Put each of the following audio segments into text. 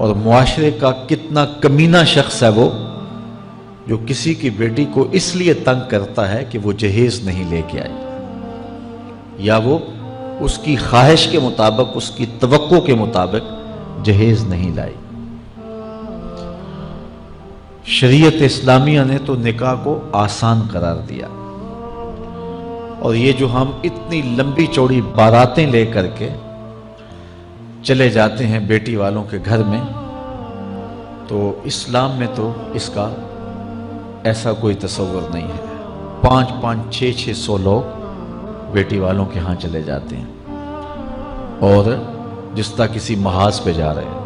اور معاشرے کا کتنا کمینہ شخص ہے وہ جو کسی کی بیٹی کو اس لیے تنگ کرتا ہے کہ وہ جہیز نہیں لے کے آئی، یا وہ اس کی خواہش کے مطابق، اس کی توقع کے مطابق جہیز نہیں لائی۔ شریعت اسلامیہ نے تو نکاح کو آسان قرار دیا، اور یہ جو ہم اتنی لمبی چوڑی باراتیں لے کر کے چلے جاتے ہیں بیٹی والوں کے گھر میں، تو اسلام میں تو اس کا ایسا کوئی تصور نہیں ہے۔ 500 600 لوگ بیٹی والوں کے ہاں چلے جاتے ہیں، اور جس طرح کسی محاذ پہ جا رہے ہیں۔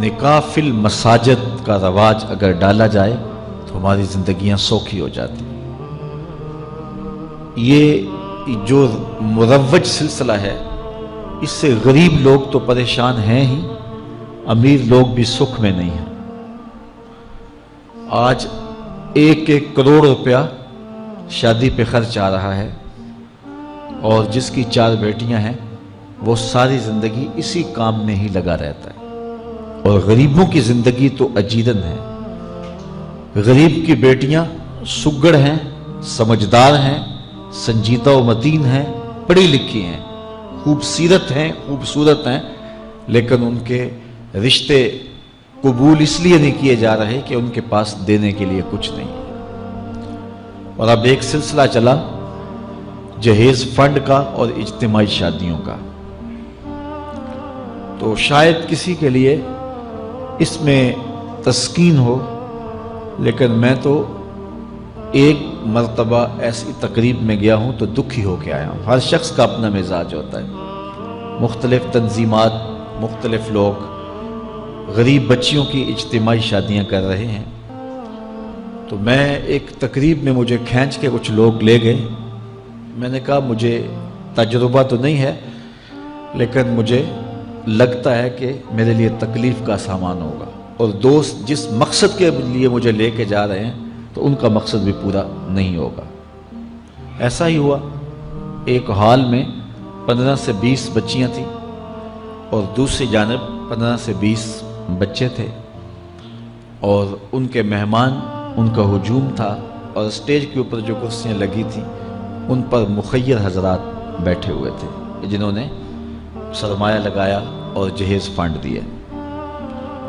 نکاح فی المساجد کا رواج اگر ڈالا جائے تو ہماری زندگیاں سوکھی ہو جاتی ہیں۔ یہ جو مروج سلسلہ ہے، اس سے غریب لوگ تو پریشان ہیں ہی، امیر لوگ بھی سکھ میں نہیں ہیں۔ آج 1 کروڑ روپیہ شادی پہ خرچ آ رہا ہے، اور جس کی 4 بیٹیاں ہیں وہ ساری زندگی اسی کام میں ہی لگا رہتا ہے۔ اور غریبوں کی زندگی تو اجیرن ہے۔ غریب کی بیٹیاں سگڑ ہیں، سمجھدار ہیں، سنجیدہ و متین ہیں، پڑھی لکھی ہیں، خوبصورت ہیں، لیکن ان کے رشتے قبول اس لیے نہیں کیے جا رہے کہ ان کے پاس دینے کے لیے کچھ نہیں ہے۔ اور اب ایک سلسلہ چلا جہیز فنڈ کا اور اجتماعی شادیوں کا، تو شاید کسی کے لیے اس میں تسکین ہو، لیکن میں تو ایک مرتبہ ایسی تقریب میں گیا ہوں تو دکھی ہو کے آیا ہوں۔ ہر شخص کا اپنا مزاج ہوتا ہے، مختلف تنظیمات، مختلف لوگ غریب بچیوں کی اجتماعی شادیاں کر رہے ہیں، تو میں ایک تقریب میں مجھے کھینچ کے کچھ لوگ لے گئے۔ میں نے کہا مجھے تجربہ تو نہیں ہے، لیکن مجھے لگتا ہے کہ میرے لیے تکلیف کا سامان ہوگا، اور دوست جس مقصد کے لیے مجھے لے کے جا رہے ہیں تو ان کا مقصد بھی پورا نہیں ہوگا۔ ایسا ہی ہوا، ایک ہال میں 15 سے 20 بچیاں تھیں، اور دوسری جانب 15 سے 20 بچے تھے، اور ان کے مہمان، ان کا ہجوم تھا، اور اسٹیج کے اوپر جو کرسیاں لگی تھیں ان پر مخیر حضرات بیٹھے ہوئے تھے جنہوں نے سرمایہ لگایا اور جہیز فنڈ دیے،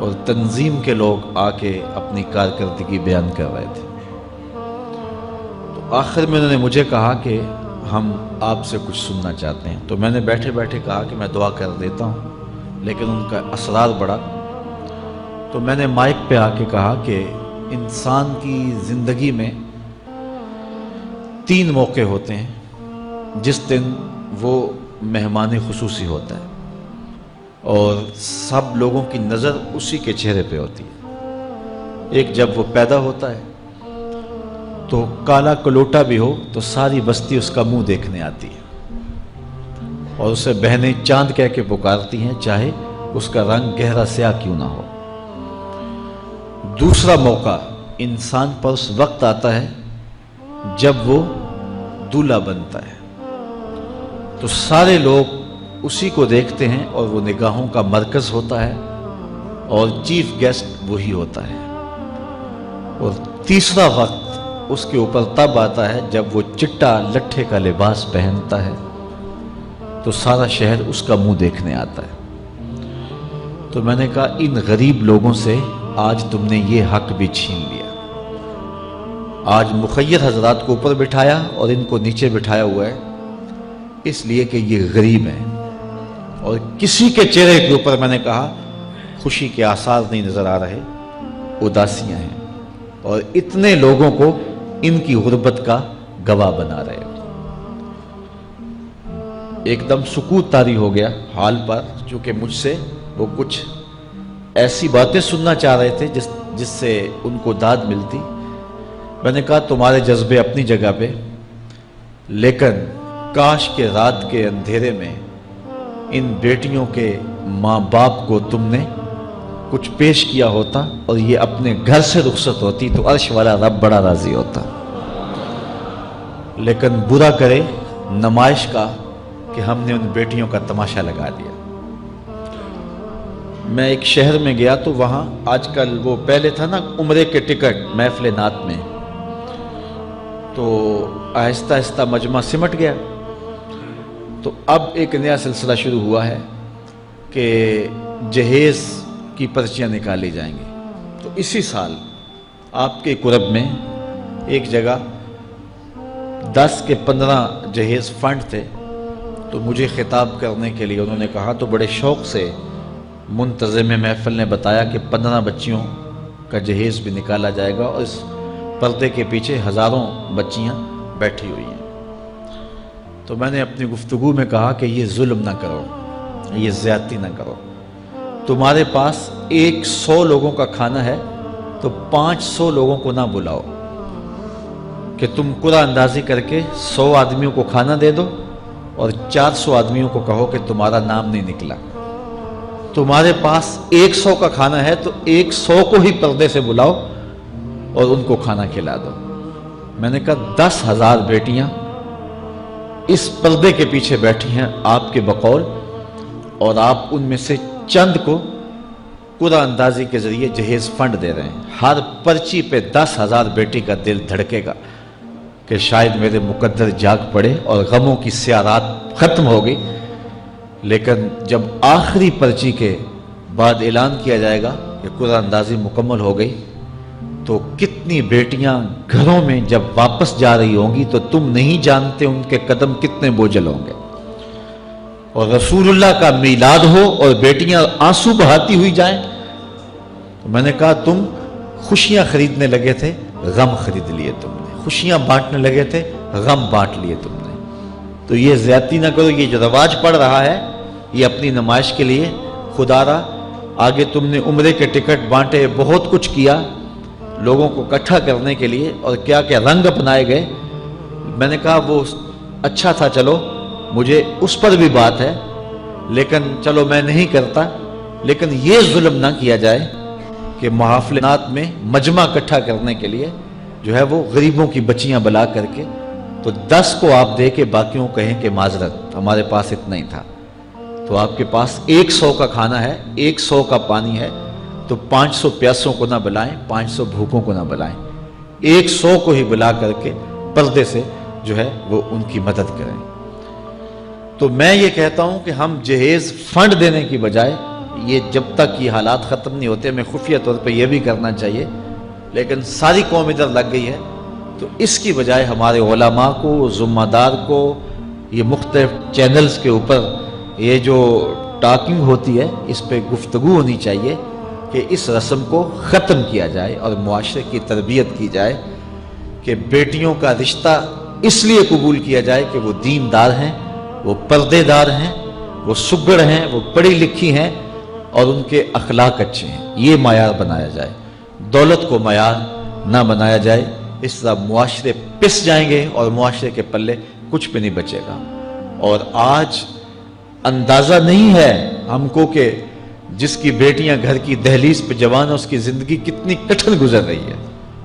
اور تنظیم کے لوگ آ کے اپنی کارکردگی بیان کر رہے تھے۔ تو آخر میں انہوں نے مجھے کہا کہ ہم آپ سے کچھ سننا چاہتے ہیں، تو میں نے بیٹھے بیٹھے کہا کہ میں دعا کر دیتا ہوں، لیکن ان کا اصرار بڑھا، تو میں نے مائک پہ آ کے کہا کہ انسان کی زندگی میں 3 موقع ہوتے ہیں جس دن وہ مہمان خصوصی ہوتا ہے، اور سب لوگوں کی نظر اسی کے چہرے پہ ہوتی ہے۔ ایک جب وہ پیدا ہوتا ہے تو کالا کلوٹا بھی ہو تو ساری بستی اس کا منہ دیکھنے آتی ہے، اور اسے بہنیں چاند کہہ کے پکارتی ہیں، چاہے اس کا رنگ گہرا سیاہ کیوں نہ ہو۔ دوسرا موقع انسان پر اس وقت آتا ہے جب وہ دولہا بنتا ہے، تو سارے لوگ اسی کو دیکھتے ہیں، اور وہ نگاہوں کا مرکز ہوتا ہے، اور چیف گیسٹ وہی ہوتا ہے۔ اور تیسرا وقت اس کے اوپر تب آتا ہے جب وہ چٹا لٹھے کا لباس پہنتا ہے، تو سارا شہر اس کا منہ دیکھنے آتا ہے۔ تو میں نے کہا ان غریب لوگوں سے آج تم نے یہ حق بھی چھین لیا۔ آج مخیر حضرات کو اوپر بٹھایا اور ان کو نیچے بٹھایا ہوا ہے، اس لیے کہ یہ غریب ہیں، اور کسی کے چہرے کے اوپر میں نے کہا خوشی کے آثار نہیں نظر آ رہے، اداسیاں ہیں، اور اتنے لوگوں کو ان کی غربت کا گواہ بنا رہے۔ ایک دم سکوت طاری ہو گیا حال پر، چونکہ مجھ سے وہ کچھ ایسی باتیں سننا چاہ رہے تھے جس سے ان کو داد ملتی۔ میں نے کہا تمہارے جذبے اپنی جگہ پہ، لیکن کاش کے رات کے اندھیرے میں ان بیٹیوں کے ماں باپ کو تم نے کچھ پیش کیا ہوتا اور یہ اپنے گھر سے رخصت ہوتی تو عرش والا رب بڑا راضی ہوتا۔ لیکن برا کرے نمائش کا کہ ہم نے ان بیٹیوں کا تماشا لگا دیا۔ میں ایک شہر میں گیا تو وہاں آج کل وہ پہلے تھا نا عمرے کے ٹکٹ محفل نعت میں، تو آہستہ آہستہ مجمع سمٹ گیا، تو اب ایک نیا سلسلہ شروع ہوا ہے کہ جہیز کی پرچیاں نکالی جائیں گی۔ تو اسی سال آپ کے قرب میں ایک جگہ 10 کے 15 جہیز فنڈ تھے، تو مجھے خطاب کرنے کے لیے انہوں نے کہا، تو بڑے شوق سے منتظم محفل نے بتایا کہ 15 بچیوں کا جہیز بھی نکالا جائے گا، اور اس پردے کے پیچھے ہزاروں بچیاں بیٹھی ہوئی ہیں۔ تو میں نے اپنی گفتگو میں کہا کہ یہ ظلم نہ کرو، یہ زیادتی نہ کرو، تمہارے پاس 100 لوگوں کا کھانا ہے تو 500 لوگوں کو نہ بلاؤ کہ تم قرعہ اندازی کر کے 100 آدمیوں کو کھانا دے دو اور 400 آدمیوں کو کہو کہ تمہارا نام نہیں نکلا۔ تمہارے پاس 100 کا کھانا ہے تو 100 کو ہی پردے سے بلاؤ اور ان کو کھانا کھلا دو۔ میں نے کہا 10,000 بیٹیاں اس پردے کے پیچھے بیٹھی ہیں آپ کے بقول، اور آپ ان میں سے چند کو قرعہ اندازی کے ذریعے جہیز فنڈ دے رہے ہیں۔ ہر پرچی پہ 10,000 بیٹی کا دل دھڑکے گا کہ شاید میرے مقدر جاگ پڑے اور غموں کی سیاہ رات ختم ہو گئی، لیکن جب آخری پرچی کے بعد اعلان کیا جائے گا کہ قرعہ اندازی مکمل ہو گئی، تو کتنی بیٹیاں گھروں میں جب واپس جا رہی ہوں گی تو تم نہیں جانتے ان کے قدم کتنے بوجھل ہوں گے، اور رسول اللہ کا میلاد ہو اور بیٹیاں آنسو بہاتی ہوئی جائیں۔ تو میں نے کہا تم خوشیاں خریدنے لگے تھے، غم خرید لیے تم نے، خوشیاں بانٹنے لگے تھے، غم بانٹ لیے تم نے۔ تو یہ زیادتی نہ کرو، یہ جو رواج پڑ رہا ہے یہ اپنی نمائش کے لیے، خدا را آگے تم نے عمرے کے ٹکٹ بانٹے، بہت کچھ کیا لوگوں کو اکٹھا کرنے کے لیے، اور کیا کیا رنگ اپنائے گئے۔ میں نے کہا وہ اچھا تھا، چلو مجھے اس پر بھی بات ہے، لیکن چلو میں نہیں کرتا، لیکن یہ ظلم نہ کیا جائے کہ محافلات میں مجمع اکٹھا کرنے کے لیے جو ہے وہ غریبوں کی بچیاں بلا کر کے تو 10 کو آپ دے کے باقیوں کو کہیں کہ معذرت ہمارے پاس اتنا ہی تھا۔ تو آپ کے پاس 100 کا کھانا ہے، 100 کا پانی ہے، تو 500 پیاسوں کو نہ بلائیں، 500 بھوکوں کو نہ بلائیں، 100 کو ہی بلا کر کے پردے سے جو ہے وہ ان کی مدد کریں۔ تو میں یہ کہتا ہوں کہ ہم جہیز فنڈ دینے کی بجائے، یہ جب تک یہ حالات ختم نہیں ہوتے، میں خفیہ طور پہ یہ بھی کرنا چاہیے، لیکن ساری قوم ادھر لگ گئی ہے، تو اس کی بجائے ہمارے علماء کو، ذمہ دار کو، یہ مختلف چینلز کے اوپر یہ جو ٹاکنگ ہوتی ہے اس پہ گفتگو ہونی چاہیے کہ اس رسم کو ختم کیا جائے اور معاشرے کی تربیت کی جائے کہ بیٹیوں کا رشتہ اس لیے قبول کیا جائے کہ وہ دیندار ہیں، وہ پردے دار ہیں، وہ سگڑ ہیں، وہ پڑھی لکھی ہیں اور ان کے اخلاق اچھے ہیں، یہ معیار بنایا جائے، دولت کو معیار نہ بنایا جائے۔ اس طرح معاشرے پس جائیں گے اور معاشرے کے پلے کچھ بھی نہیں بچے گا۔ اور آج اندازہ نہیں ہے ہم کو کہ جس کی بیٹیاں گھر کی دہلیز پہ جوان ہے اس کی زندگی کتنی کٹھن گزر رہی ہے۔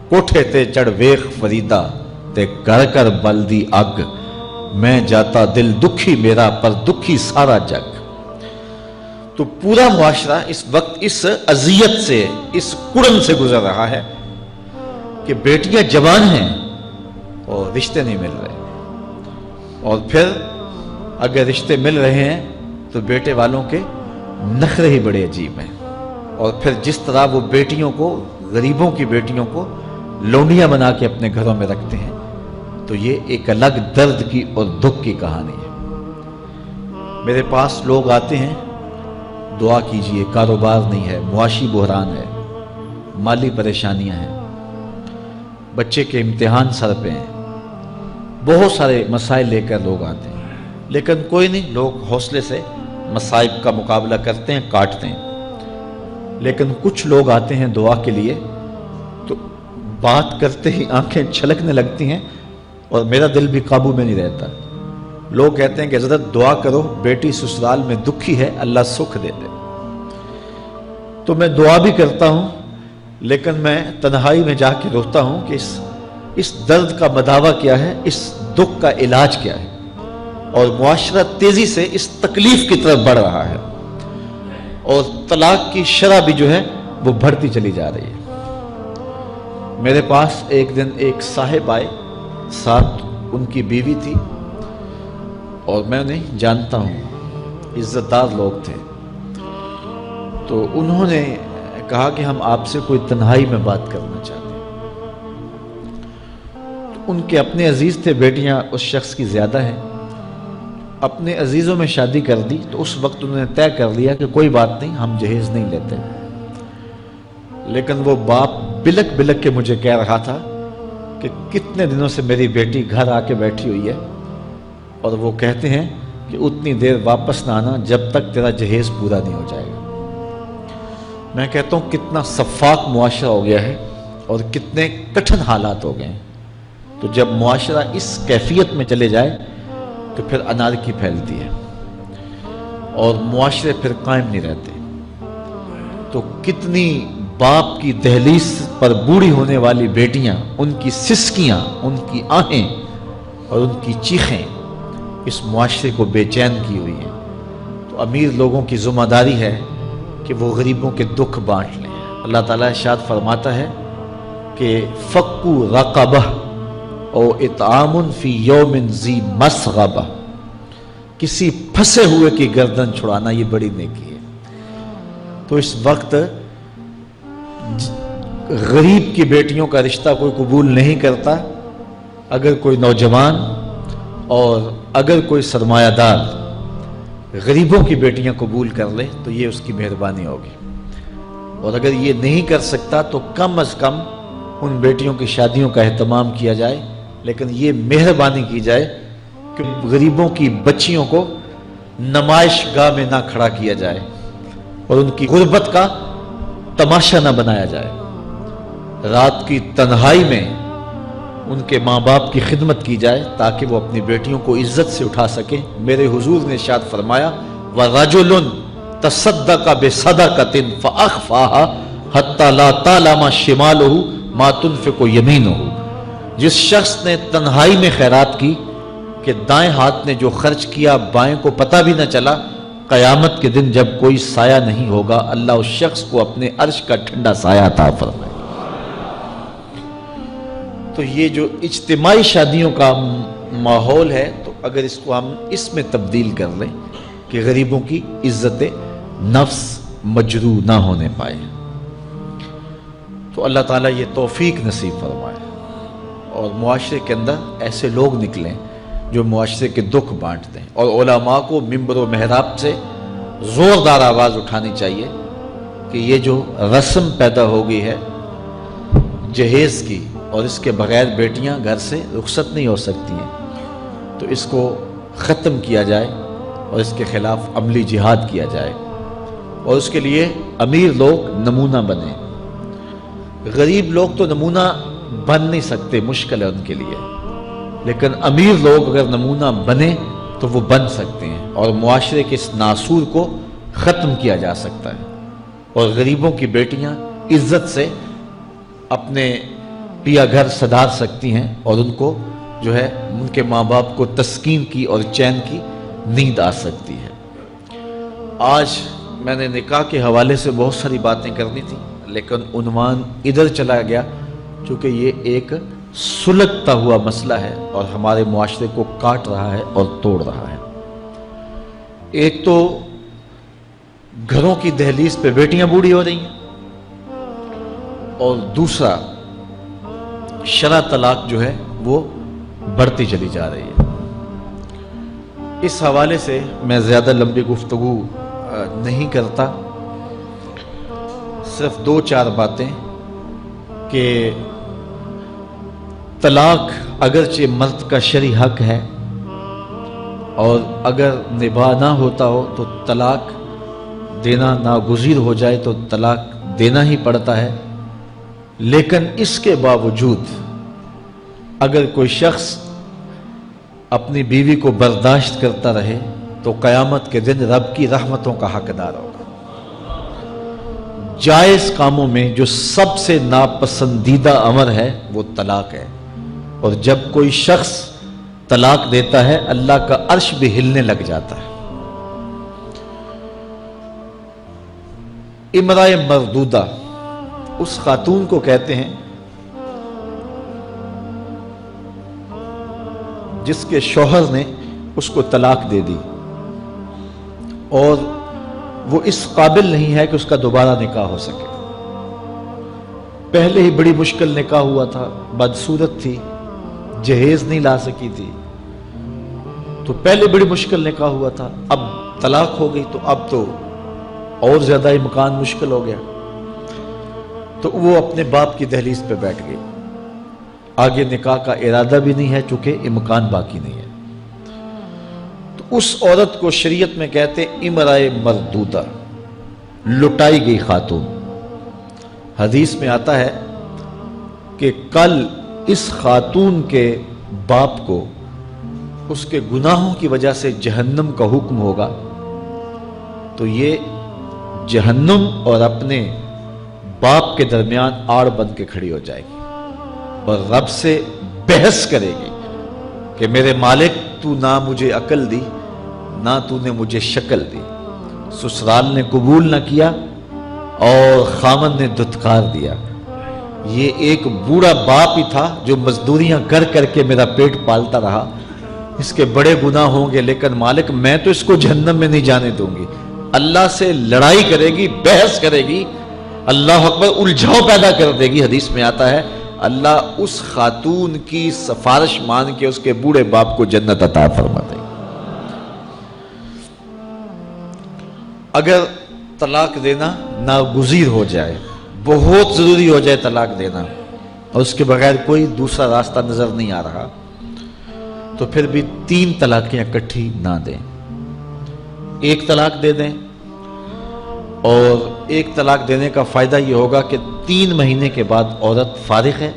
کوٹھے تے چڑھ ویخ فریدا تے گھر کر بلدی اگ، میں جاتا دل دکھی میرا پر دکھی سارا جگ۔ تو پورا معاشرہ اس وقت اس اذیت سے، اس کڑن سے گزر رہا ہے کہ بیٹیاں جوان ہیں اور رشتے نہیں مل رہے، اور پھر اگر رشتے مل رہے ہیں تو بیٹے والوں کے نخرے ہی بڑے عجیب ہیں، اور پھر جس طرح وہ بیٹیوں کو، غریبوں کی بیٹیوں کو لونڈیاں بنا کے اپنے گھروں میں رکھتے ہیں، تو یہ ایک الگ درد کی اور دکھ کی کہانی ہے۔ میرے پاس لوگ آتے ہیں، دعا کیجئے، کاروبار نہیں ہے، معاشی بحران ہے، مالی پریشانیاں ہیں، بچے کے امتحان سر پہ ہیں، بہت سارے مسائل لے کر لوگ آتے ہیں، لیکن کوئی نہیں، لوگ حوصلے سے مصائب کا مقابلہ کرتے ہیں، کاٹتے ہیں۔ لیکن کچھ لوگ آتے ہیں دعا کے لیے تو بات کرتے ہی آنکھیں چھلکنے لگتی ہیں اور میرا دل بھی قابو میں نہیں رہتا۔ لوگ کہتے ہیں کہ حضرت دعا کرو، بیٹی سسرال میں دکھی ہے، اللہ سکھ دے دے۔ تو میں دعا بھی کرتا ہوں، لیکن میں تنہائی میں جا کے روتا ہوں کہ اس درد کا مداوع کیا ہے، اس دکھ کا علاج کیا ہے، اور معاشرہ تیزی سے اس تکلیف کی طرف بڑھ رہا ہے، اور طلاق کی شرح بھی جو ہے وہ بڑھتی چلی جا رہی ہے۔ میرے پاس ایک دن ایک صاحب آئے، ساتھ ان کی بیوی تھی، اور میں انہیں جانتا ہوں، عزت دار لوگ تھے۔ تو انہوں نے کہا کہ ہم آپ سے کوئی تنہائی میں بات کرنا چاہتے ہیں۔ تو ان کے اپنے عزیز تھے، بیٹیاں اس شخص کی زیادہ ہیں، اپنے عزیزوں میں شادی کر دی۔ تو اس وقت انہوں نے طے کر لیا کہ کوئی بات نہیں، ہم جہیز نہیں لیتے۔ لیکن وہ باپ بلک بلک کے مجھے کہہ رہا تھا کہ کتنے دنوں سے میری بیٹی گھر آ کے بیٹھی ہوئی ہے، اور وہ کہتے ہیں کہ اتنی دیر واپس نہ آنا جب تک تیرا جہیز پورا نہیں ہو جائے گا۔ میں کہتا ہوں کتنا صفاق معاشرہ ہو گیا ہے اور کتنے کٹھن حالات ہو گئے ہیں۔ تو جب معاشرہ اس کیفیت میں چلے جائے تو پھر انارکی پھیلتی ہے اور معاشرے پھر قائم نہیں رہتے۔ تو کتنی باپ کی دہلیز پر بوڑھی ہونے والی بیٹیاں، ان کی سسکیاں، ان کی آہیں اور ان کی چیخیں اس معاشرے کو بے چین کی ہوئی ہیں۔ تو امیر لوگوں کی ذمہ داری ہے کہ وہ غریبوں کے دکھ بانٹ لیں۔ اللہ تعالیٰ ارشاد فرماتا ہے کہ فکو رقبہ او اطعام فی یوم ذی مسغبہ، کسی پھنسے ہوئے کی گردن چھڑانا یہ بڑی نیکی ہے۔ تو اس وقت غریب کی بیٹیوں کا رشتہ کوئی قبول نہیں کرتا۔ اگر کوئی نوجوان اور اگر کوئی سرمایہ دار غریبوں کی بیٹیاں قبول کر لے تو یہ اس کی مہربانی ہوگی، اور اگر یہ نہیں کر سکتا تو کم از کم ان بیٹیوں کی شادیوں کا اہتمام کیا جائے، لیکن یہ مہربانی کی جائے کہ غریبوں کی بچیوں کو نمائش گاہ میں نہ کھڑا کیا جائے اور ان کی غربت کا تماشا نہ بنایا جائے۔ رات کی تنہائی میں ان کے ماں باپ کی خدمت کی جائے تاکہ وہ اپنی بیٹیوں کو عزت سے اٹھا سکیں۔ میرے حضور نے ارشاد فرمایا وَرَجُلٌ تَصَدَّقَ بِصَدَقَةٍ فَأَخْفَاهَا حَتَّى لَا تَعْلَمَ شِمَالُهُ مَا تُنْفِقُ يَمِينُهُ، جس شخص نے تنہائی میں خیرات کی کہ دائیں ہاتھ نے جو خرچ کیا بائیں کو پتہ بھی نہ چلا، قیامت کے دن جب کوئی سایہ نہیں ہوگا اللہ اس شخص کو اپنے عرش کا ٹھنڈا سایہ عطا فرمائے۔ تو یہ جو اجتماعی شادیوں کا ماحول ہے، تو اگر اس کو ہم اس میں تبدیل کر لیں کہ غریبوں کی عزت نفس مجروح نہ ہونے پائے، تو اللہ تعالیٰ یہ توفیق نصیب فرمائے اور معاشرے کے اندر ایسے لوگ نکلیں جو معاشرے کے دکھ بانٹتے ہیں۔ اور علماء کو منبر و محراب سے زوردار آواز اٹھانی چاہیے کہ یہ جو رسم پیدا ہو گئی ہے جہیز کی، اور اس کے بغیر بیٹیاں گھر سے رخصت نہیں ہو سکتی ہیں، تو اس کو ختم کیا جائے اور اس کے خلاف عملی جہاد کیا جائے، اور اس کے لیے امیر لوگ نمونہ بنیں۔ غریب لوگ تو نمونہ بن نہیں سکتے، مشکل ہے ان کے لیے، لیکن امیر لوگ اگر نمونہ بنیں تو وہ بن سکتے ہیں اور معاشرے کے اس ناسور کو ختم کیا جا سکتا ہے، اور غریبوں کی بیٹیاں عزت سے اپنے پیا گھر سدھار سکتی ہیں اور ان کو جو ہے ان کے ماں باپ کو تسکین کی اور چین کی نیند آ سکتی ہے۔ آج میں نے نکاح کے حوالے سے بہت ساری باتیں کرنی تھی، لیکن عنوان ادھر چلا گیا چونکہ یہ ایک سلگتا ہوا مسئلہ ہے اور ہمارے معاشرے کو کاٹ رہا ہے اور توڑ رہا ہے۔ ایک تو گھروں کی دہلیز پہ بیٹیاں بوڑھی ہو رہی ہیں، اور دوسرا شرع طلاق جو ہے وہ بڑھتی چلی جا رہی ہے۔ اس حوالے سے میں زیادہ لمبی گفتگو نہیں کرتا، صرف دو چار باتیں کہ طلاق اگرچہ مرد کا شرعی حق ہے، اور اگر نباہ نہ ہوتا ہو تو طلاق دینا ناگزیر ہو جائے تو طلاق دینا ہی پڑتا ہے، لیکن اس کے باوجود اگر کوئی شخص اپنی بیوی کو برداشت کرتا رہے تو قیامت کے دن رب کی رحمتوں کا حقدار ہوگا۔ جائز کاموں میں جو سب سے ناپسندیدہ امر ہے وہ طلاق ہے، اور جب کوئی شخص طلاق دیتا ہے اللہ کا عرش بھی ہلنے لگ جاتا ہے۔ امرأہ مردودہ اس خاتون کو کہتے ہیں جس کے شوہر نے اس کو طلاق دے دی اور وہ اس قابل نہیں ہے کہ اس کا دوبارہ نکاح ہو سکے. پہلے ہی بڑی مشکل نکاح ہوا تھا، بدصورت تھی، جہیز نہیں لا سکی تھی، تو پہلے بڑی مشکل نکاح ہوا تھا، اب طلاق ہو گئی تو اب تو اور زیادہ امکان مشکل ہو گیا. تو وہ اپنے باپ کی دہلیز پہ بیٹھ گئی. آگے نکاح کا ارادہ بھی نہیں ہے چونکہ امکان باقی نہیں ہے. تو اس عورت کو شریعت میں کہتے امرأہ مردودہ، لٹائی گئی خاتون. حدیث میں آتا ہے کہ کل اس خاتون کے باپ کو اس کے گناہوں کی وجہ سے جہنم کا حکم ہوگا، تو یہ جہنم اور اپنے باپ کے درمیان آڑ بن کے کھڑی ہو جائے گی اور رب سے بحث کرے گی کہ میرے مالک تو نہ مجھے عقل دی نہ تو نے مجھے شکل دی. سسرال نے قبول نہ کیا اور خامن نے دھتکار دیا. یہ ایک بوڑھا باپ ہی تھا جو مزدوریاں کر کر کے میرا پیٹ پالتا رہا، اس کے بڑے گناہ ہوں گے لیکن مالک میں تو اس کو جہنم میں نہیں جانے دوں گی. اللہ سے لڑائی کرے گی، بحث کرے گی، اللہ اکبر، الجھاؤ پیدا کر دے گی. حدیث میں آتا ہے اللہ اس خاتون کی سفارش مان کے اس کے بوڑھے باپ کو جنت عطا فرما دے گی. اگر طلاق دینا ناگزیر ہو جائے، بہت ضروری ہو جائے طلاق دینا اور اس کے بغیر کوئی دوسرا راستہ نظر نہیں آ رہا، تو پھر بھی 3 طلاقیں اکٹھی نہ دیں. ایک طلاق دے دیں، اور ایک طلاق دینے کا فائدہ یہ ہوگا کہ 3 مہینے کے بعد عورت فارغ ہے،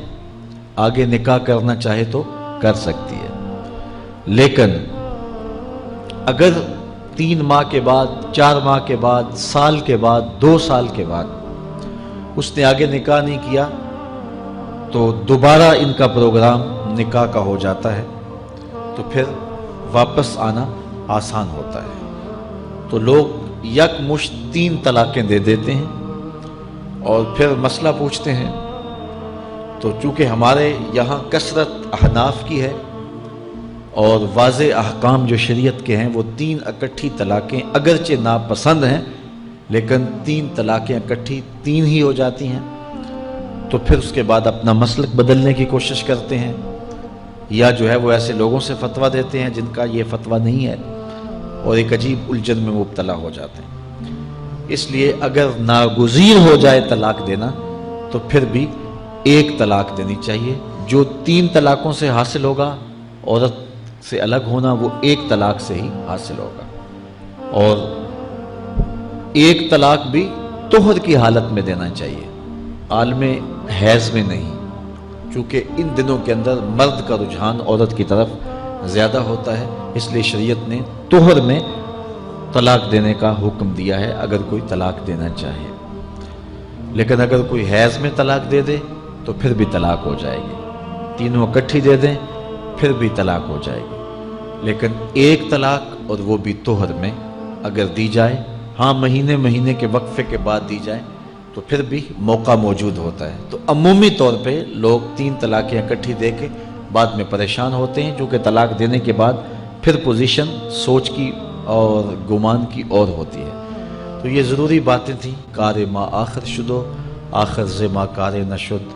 آگے نکاح کرنا چاہے تو کر سکتی ہے. لیکن اگر 3 ماہ کے بعد، 4 ماہ کے بعد، سال کے بعد، 2 سال کے بعد اس نے آگے نکاح نہیں کیا تو دوبارہ ان کا پروگرام نکاح کا ہو جاتا ہے، تو پھر واپس آنا آسان ہوتا ہے. تو لوگ یک مشت 3 طلاقیں دے دیتے ہیں اور پھر مسئلہ پوچھتے ہیں. تو چونکہ ہمارے یہاں کثرت احناف کی ہے اور واضح احکام جو شریعت کے ہیں وہ 3 اکٹھی طلاقیں اگرچہ ناپسند ہیں لیکن 3 طلاقیں اکٹھی 3 ہی ہو جاتی ہیں. تو پھر اس کے بعد اپنا مسلک بدلنے کی کوشش کرتے ہیں، یا جو ہے وہ ایسے لوگوں سے فتویٰ دیتے ہیں جن کا یہ فتویٰ نہیں ہے اور ایک عجیب الجھن میں مبتلا ہو جاتے ہیں. اس لیے اگر ناگزیر ہو جائے طلاق دینا تو پھر بھی 1 طلاق دینی چاہیے. جو 3 طلاقوں سے حاصل ہوگا، عورت سے الگ ہونا، وہ 1 طلاق سے ہی حاصل ہوگا. اور 1 طلاق بھی طہر کی حالت میں دینا چاہیے، عالم حیض میں نہیں، چونکہ ان دنوں کے اندر مرد کا رجحان عورت کی طرف زیادہ ہوتا ہے. اس لیے شریعت نے طہر میں طلاق دینے کا حکم دیا ہے اگر کوئی طلاق دینا چاہے. لیکن اگر کوئی حیض میں طلاق دے دے تو پھر بھی طلاق ہو جائے گی. 3 اکٹھی دے دیں پھر بھی طلاق ہو جائے گی. لیکن 1 طلاق اور وہ بھی طہر میں اگر دی جائے، ہاں مہینے کے وقفے کے بعد دی جائے تو پھر بھی موقع موجود ہوتا ہے. تو عمومی طور پہ لوگ 3 طلاقیں اکٹھی دے کے بعد میں پریشان ہوتے ہیں، کیونکہ طلاق دینے کے بعد پھر پوزیشن سوچ کی اور گمان کی اور ہوتی ہے. تو یہ ضروری باتیں تھیں. کار ما آخر شدو آخر ز ما کار نشد.